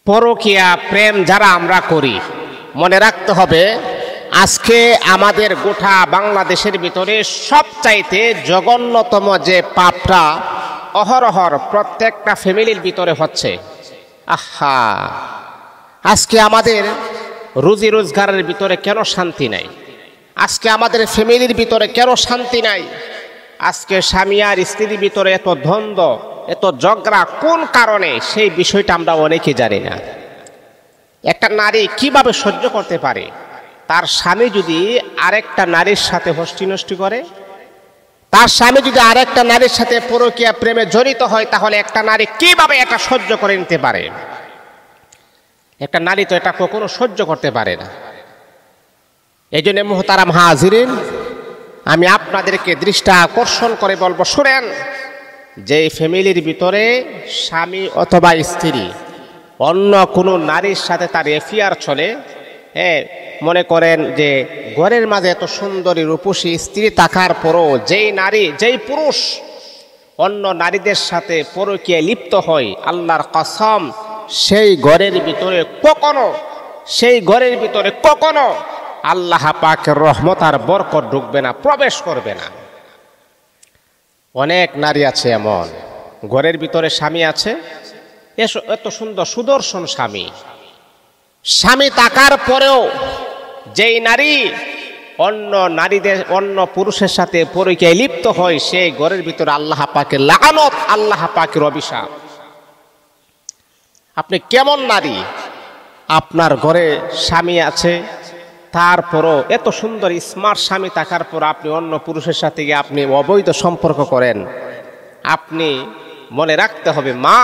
পরকীয়া প্রেম যারা আমরা করি, মনে রাখতে হবে আজকে আমাদের গোটা বাংলাদেশের ভিতরে সবচাইতে জঘন্যতম যে পাপটা অহরহর প্রত্যেকটা ফ্যামিলির ভিতরে হচ্ছে। আহা, আজকে আমাদের রুজি রোজগারের ভিতরে কেন শান্তি নাই? আজকে আমাদের ফ্যামিলির ভিতরে কেন শান্তি নাই? আজকে স্বামী আর স্ত্রীর ভিতরে এত দ্বন্দ্ব, এত ঝগড়া কোন কারণে? সেই বিষয়টা আমরা অনেকে জানি না। একটা নারী কিভাবে সহ্য করতে পারে তার স্বামী যদি আরেকটা নারীর সাথে হষ্টি নষ্টি করে? তার স্বামী যদি আরেকটা নারীর সাথে পরকীয়া প্রেমে জড়িত হয়, তাহলে একটা নারী কিভাবে এটা সহ্য করে নিতে পারে? একটা নারী তো এটা কখনো সহ্য করতে পারে না। এই জন্য মুহতারাম হাজিরিন, আমি আপনাদেরকে দৃষ্টি আকর্ষণ করে বলবো, শুনেন, যে ফ্যামিলির ভিতরে স্বামী অথবা স্ত্রী অন্য কোনো নারীর সাথে তার এফিয়ার চলে, মনে করেন যে ঘরের মাঝে এত সুন্দরী রূপসী স্ত্রী থাকার পরও যেই পুরুষ অন্য নারীদের সাথে পরকীয়ায় লিপ্ত হয়, আল্লাহর কসম সেই ঘরের ভিতরে কখনো আল্লাহ পাকের রহমত আর বরকত ঢুকবে না, প্রবেশ করবে না। অনেক নারী আছে এমন, ঘরের ভিতরে স্বামী আছে, এত সুন্দর সুদর্শন স্বামী থাকার পরেও যেই নারী অন্য পুরুষের সাথে পরকীয়ায় লিপ্ত হয়, সেই ঘরের ভিতরে আল্লাহ পাকের লাআনত, আল্লাহ পাকের অভিশাপ। আপনি কেমন নারী? আপনার ঘরে স্বামী আছে, তারপরও এত সুন্দর স্মার্ট স্বামী থাকার পর আপনি অন্য পুরুষের সাথে গিয়ে আপনি অবৈধ সম্পর্ক করেন। আপনি মনে রাখতে হবে, মা,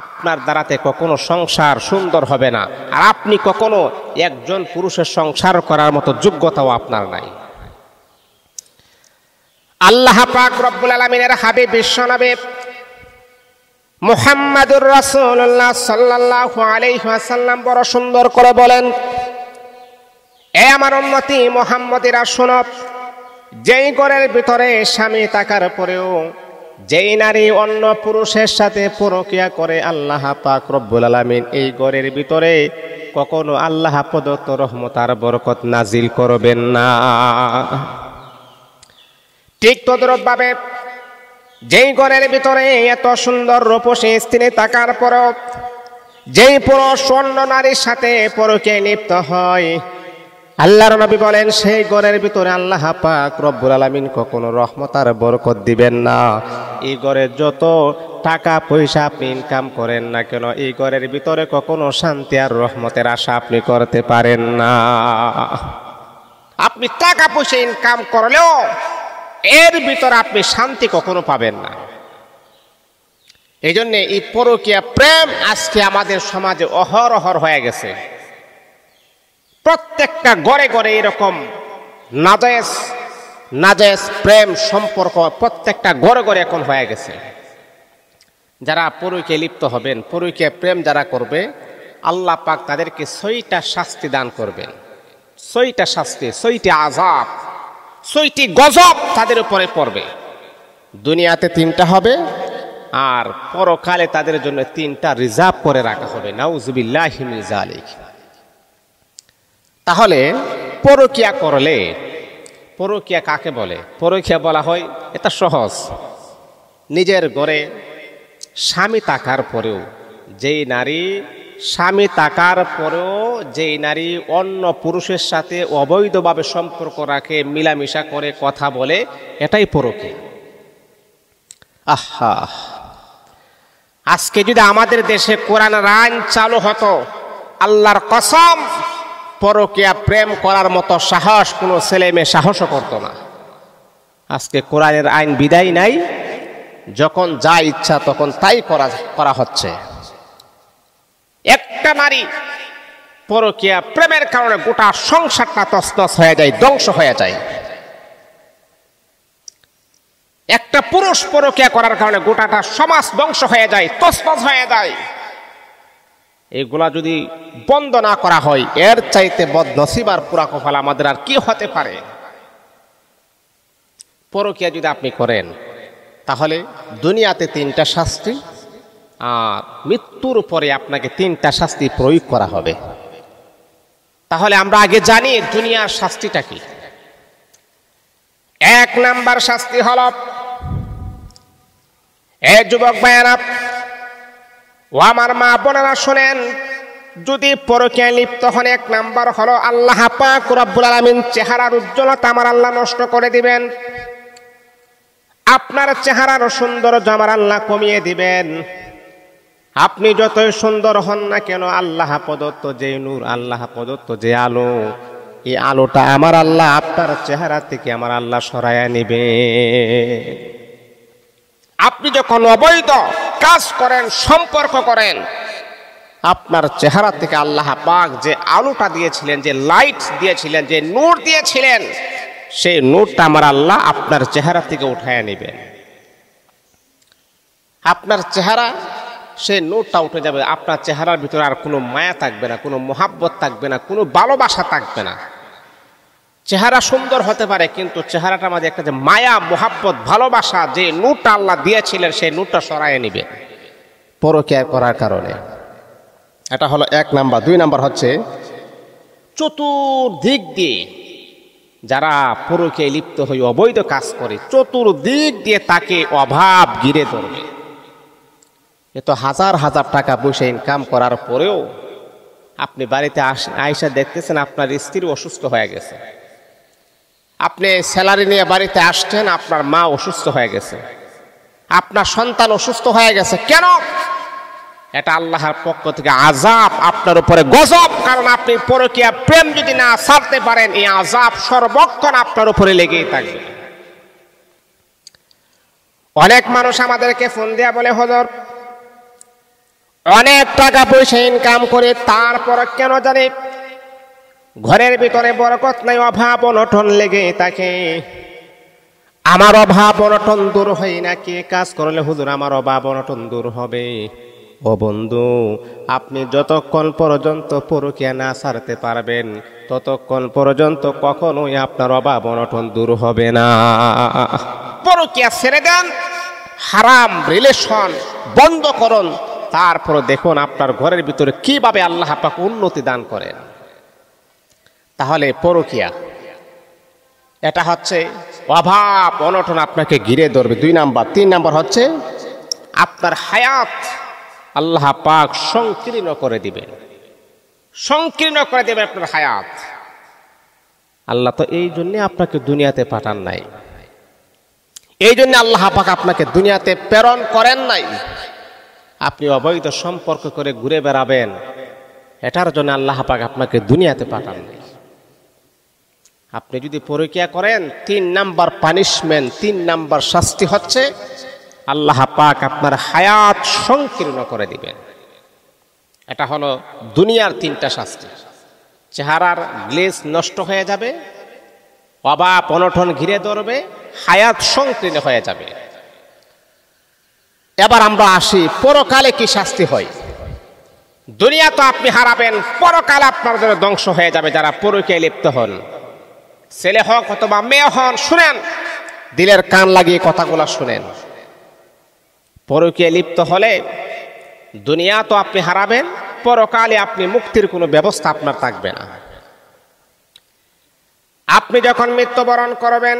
আপনার দ্বারাতে কখনো সংসার সুন্দর হবে না, আর আপনি কখনো একজন পুরুষের সংসার করার মতো যোগ্যতাও আপনার নাই। আল্লাহ পাক রব্বুল আলামিনের হাবিব বিশ্বনবী মুহাম্মাদুর রাসূলুল্লাহ সাল্লাল্লাহু আলাইহি ওয়াসাল্লাম বড় সুন্দর করে বলেন, এ আমার উম্মতি মুহাম্মাদিরা শোনো, যেই ঘরের ভিতরে স্বামী থাকার পরেও যেই নারী অন্য পুরুষের সাথে পরকীয়া করে, আল্লাহ পাক রব্বুল আলামিন এই ঘরের ভিতরে কখনো আল্লাহ প্রদত্ত রহমত আর বরকত নাজিল করবেন না। ঠিক তদ্রূপভাবে যেই ঘরের ভিতরে এত সুন্দর রূপসী স্ত্রী থাকার পরেও যেই পুরুষ অন্য নারীর সাথে পরকীয়ায় লিপ্ত হয়, আল্লাহর নবী বলেন সেই ঘরের ভিতরে আল্লাহ পাক রব্বুল আলামিন কখনো রহমত আর বরকত দিবেন না। এই ঘরে যত টাকা পয়সা আপনি ইনকাম করেন না কেন, এই ঘরের ভিতরে কখনো শান্তি আর রহমতের আশা আপনি করতে পারেন না। আপনি টাকা পয়সা ইনকাম করলেও এর ভিতরে আপনি শান্তি কখনো পাবেন না। এই জন্য এই পরকীয়া প্রেম আজকে আমাদের সমাজে অহরহর হয়ে গেছে। প্রত্যেকটা ঘরে ঘরে এরকম নাজায়েজ প্রেম সম্পর্ক প্রত্যেকটা ঘরে ঘরে এখন হয়ে গেছে। যারা পরকীয়ায় লিপ্ত হবেন, পরকীয়া প্রেম যারা করবে, আল্লাহ পাক তাদেরকে 6টা শাস্তি দান করবেন। 6টা শাস্তি, 6টি আযাব, 6টি গজব তাদের উপরে পড়বে। দুনিয়াতে 3টা হবে, আর পরকালে তাদের জন্য 3টা রিজার্ভ করে রাখা হবে। নাউযুবিল্লাহি মিন যালিক। তাহলে পরকীয়া করলে, পরকীয়া কাকে বলে? পরকীয়া বলা হয়, এটা সহজ, নিজের ঘরে স্বামী থাকার পরেও যেই নারী অন্য পুরুষের সাথে অবৈধভাবে সম্পর্ক রাখে, মিলামিশা করে, কথা বলে, এটাই পরকীয়া। আহা, আজকে যদি আমাদের দেশে কোরআনের আইন চালু হতো, আল্লাহর কসম পরকীয়া প্রেম করার মতো সাহস কোনো ছেলে মেয়ে সাহসও করতো না। আজকে কোরআনের আইন বিদায় নাই, যখন যা ইচ্ছা তখন তাই করা হচ্ছে। একটা নারী পরকীয়া প্রেমের কারণে গোটা সংসারটা তছনছ হয়ে যায়, ধ্বংস হয়ে যায়। একটা পুরুষ পরকীয়া করার কারণে গোটাটা সমাজ ধ্বংস হয়ে যায়, তছনছ হয়ে যায়। এগুলা যদি বন্ধ না করা হয়, এর চাইতে বদনসিব আর পুরা কপাল আমাদের আর কি হতে পারে? পরকীয়া যদি আপনি করেন, তাহলে দুনিয়াতে 3টা শাস্তি, আর মৃত্যুর পরে আপনাকে 3টা শাস্তি প্রয়োগ করা হবে। তাহলে আমরা আগে জানি দুনিয়ার শাস্তিটা কি। 1 নাম্বার শাস্তি হলো, যুবক ভাইয়েরা ও আমার মা বোনেরা শোনেন, যদি পরকীয়ায় লিপ্ত হন 1 নাম্বার হলো আল্লাহ পাক রব্বুল আলামিন চেহারার উজ্জ্বলতা আমার আল্লাহ নষ্ট করে দিবেন। আপনার চেহারার সৌন্দর্য আমার আল্লাহ কমিয়ে দিবেন। আপনি যতই সুন্দর হন না কেন, আল্লাহ প্রদত্ত যে নূর, আল্লাহ প্রদত্ত যে আলো, এই আলোটা আমার আল্লাহ আপনার চেহারা থেকে আমার আল্লাহ সরাইয়া নেবে। আপনি যখন অবৈধ কাজ করেন, সম্পর্ক করেন, আপনার চেহারা থেকে আল্লাহ পাক যে আলোটা দিয়েছিলেন, যে লাইট দিয়েছিলেন, যে নূর দিয়েছিলেন, সেই নূরটা আমার আল্লাহ আপনার চেহারা থেকে উঠাইয়া নেবেন। আপনার চেহারা, সেই নূরটা উঠে যাবে। আপনার চেহারার ভিতরে আর কোনো মায়া থাকবে না, কোনো মোহাব্বত থাকবে না, কোনো ভালোবাসা থাকবে না। চেহারা সুন্দর হতে পারে, কিন্তু চেহারাটার মাঝে একটা যে মায়া, মোহাব্বত, ভালোবাসা, যে নূরটা আল্লাহ দিয়েছিলেন, সেই নূরটা সরাইয়া নেবেন পরকীয়া করার কারণে। এটা হলো 1 নাম্বার। 2 নাম্বার হচ্ছে, চতুর্দিক দিয়ে যারা পরকীয়ায় লিপ্ত হয়ে অবৈধ কাজ করে, চতুর্দিক দিয়ে তাকে অভাব ঘিরে ধরবে। এ তো হাজার হাজার টাকা পয়সা ইনকাম করার পরেও আপনি বাড়িতে আইসা দেখতেছেন আপনার স্ত্রী অসুস্থ হয়ে গেছে। আপনি স্যালারি নিয়ে বাড়িতে আসছেন, আপনার মা অসুস্থ হয়ে গেছে, আপনার সন্তান অসুস্থ হয়ে গেছে। কেন? এটা আল্লাহর পক্ষ থেকে আযাব আপনার উপরে, গজব। কারণ আপনি পরকীয়া প্রেম যদি না ছাড়তে পারেন, এই আযাব সর্বক্ষণ আপনার উপরে লেগেই থাকবে। অনেক মানুষ আমাদেরকে ফোন দেয়া বলে, হুজুর অনেক টাকা পয়সা ইনকাম করে, তারপর কেন জানি ঘরের ভিতরে বরকত নাই, অভাব অনটন লেগে থাকে। আমার অভাব অনটন দূর হয় না, কে কাজ করলে হুজুর আমার অভাব অনটন দূর হবে? ও বন্ধু, আপনি যতক্ষণ পর্যন্ত পরকীয়া না ছাড়তে পারবেন, ততক্ষণ পর্যন্ত কখনোই আপনার অভাব অনটন দূর হবে না। পরকীয়া ছেড়ে দেন, হারাম রিলেশন বন্ধ করুন, তারপর দেখুন আপনার ঘরের ভিতরে কিভাবে আল্লাহ পাক উন্নতি দান করেন। তাহলে পরকীয়া এটা হচ্ছে অভাব অনটন আপনাকে ঘিরে ধরবে, 2 নাম্বার। 3 নাম্বার হচ্ছে আপনার হায়াত আল্লাহ পাক সংকীর্ণ করে দিবেন, সংকীর্ণ করে দেবে আপনার হায়াত। আল্লাহ তো এই জন্য আপনাকে দুনিয়াতে পাঠান নাই, এই জন্য আল্লাহ পাক আপনাকে দুনিয়াতে প্রেরণ করেন নাই। আপনি অবৈধ সম্পর্ক করে ঘুরে বেড়াবেন, এটার জন্য আল্লাহ পাক আপনাকে দুনিয়াতে পাঠান নাই। আপনি যদি পরকীয়া করেন, 3 নাম্বার পানিশমেন্ট, 3 নাম্বার শাস্তি হচ্ছে আল্লাহ পাক আপনার হায়াত সংকীর্ণ করে দিবেন। এটা হলো দুনিয়ার 3টা শাস্তি। চেহারার গ্লেজ নষ্ট হয়ে যাবে, অভাব অনটন ঘিরে ধরবে, হায়াত সংকীর্ণ হয়ে যাবে। এবার আমরা আসি পরকালে কি শাস্তি হয়। দুনিয়া তো আপনি হারাবেন, পরকাল আপনার জন্য ধ্বংস হয়ে যাবে যারা পরকীয়ায় লিপ্ত হন। ছেলে হোক অথবা মেয়ে হন, শুনেন, দিলের কান লাগিয়ে কথাগুলো শুনেন। পরকীয়ায় লিপ্ত হলে দুনিয়া তো আপনি হারাবেন, পরকালে আপনি মুক্তির কোনো ব্যবস্থা আপনার থাকবে না। আপনি যখন মৃত্যুবরণ করবেন,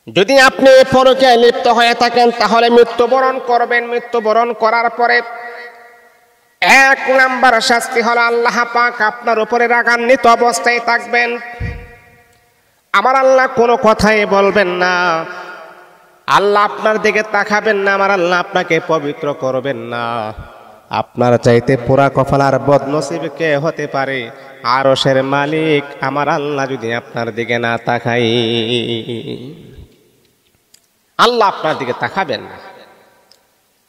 যদি আপনি পরকীয়ায় লিপ্ত হয়ে থাকেন, তাহলে মৃত্যুবরণ করবেন। মৃত্যুবরণ করার পরে 1 নাম্বার শাস্তি হলো আল্লাহ পাক আপনার উপরে রাগান্বিত অবস্থায় থাকবেন। আমার আল্লাহ কোনো কথাই বলবেন না, আল্লাহ আপনার দিকে তাকাবেন না, আমার আল্লাহ আপনাকে পবিত্র করবেন না। আপনার চাইতে পুরা কপাল আর বদনসিব কে হতে পারে? আরশের মালিক আমার আল্লাহ যদি আপনার দিকে না তাকাই, আল্লাহ আপনার দিকে তাকাবেন না,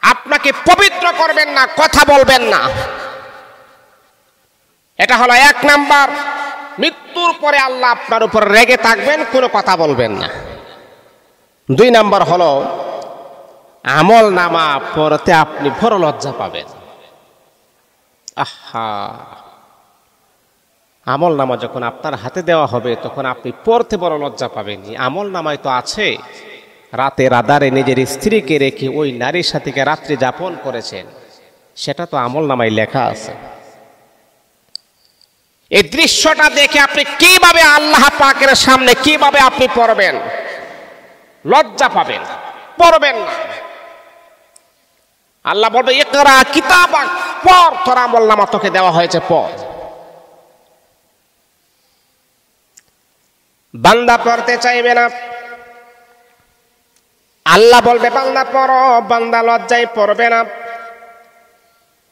আপনাকে পবিত্র করবেন না, কথা বলবেন না। এটা হলো 1 নাম্বার। মৃত্যুর পরে আল্লাহ আপনার উপর রেগে থাকবেন, কোনো কথা বলবেন না। 2 নাম্বার হলো আমল নামা পড়তে আপনি বড় লজ্জা পাবেন। আহা, আমল নামা যখন আপনার হাতে দেওয়া হবে তখন আপনি পড়তে বড় লজ্জা পাবেন। আমল নামায় তো আছে রাতের আধারে নিজের স্ত্রীকে রেখে ওই নারীর সাথে রাত্রি যাপন করেছেন, সেটা তো আমলনামায় লেখা আছে। এই দৃশ্যটা দেখে আপনি কিভাবে আল্লাহ পাকের সামনে কিভাবে আপনি পড়বেন? লজ্জা পাবেন, পড়বেন না। আল্লাহ বলবে ইকরা কিতাবাক, পড়, তোর আমলনামা তোকে দেওয়া হয়েছে, পড়। বান্দা পড়তে চাইবে না, আল্লাহ বলবে বান্দা পড়ো, বান্দা লজ্জায় পড়বে না।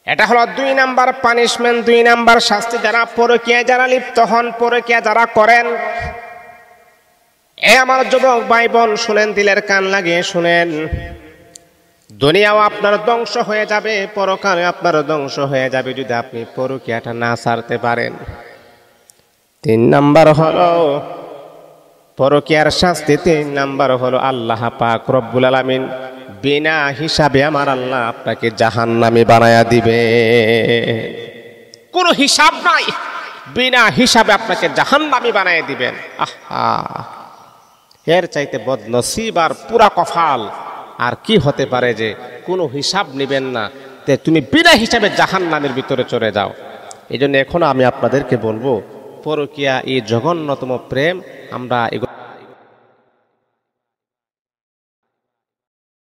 এটা হলো 2 নাম্বার পানিশমেন্ট, 2 নাম্বার শাস্তি। যারা পরকীয়ায় যারা লিপ্ত হন, পরকীয়া যারা করেন, এ আমার যুবক ভাই বোন শুনেন, দিলের কান লাগিয়ে শুনেন, দুনিয়াও আপনার ধ্বংস হয়ে যাবে, পরকালে আপনার ধ্বংস হয়ে যাবে যদি আপনি পরকীয়াটা না ছাড়তে পারেন। 3 নাম্বার হলো পরকীয়ার শাস্তি, 3 নাম্বার হলো আল্লাহ পাক রব্বুল আলামিন বিনা হিসাবে আমার আল্লাহ আপনাকে জাহান্নামী বানায়া দিবে। কোনো হিসাব নাই, বিনা হিসাবে আপনাকে জাহান্নামী বানায়া দিবেন। আহা, এর চাইতে বদনসিব আর পুরা কফাল আর কি হতে পারে যে কোনো হিসাব নেবেন না, তে তুমি বিনা হিসাবে জাহান্নামের ভিতরে চলে যাও। এই জন্য এখন আমি আপনাদেরকে বলবো, পরকীয়া এই জঘন্যতম প্রেম আমরা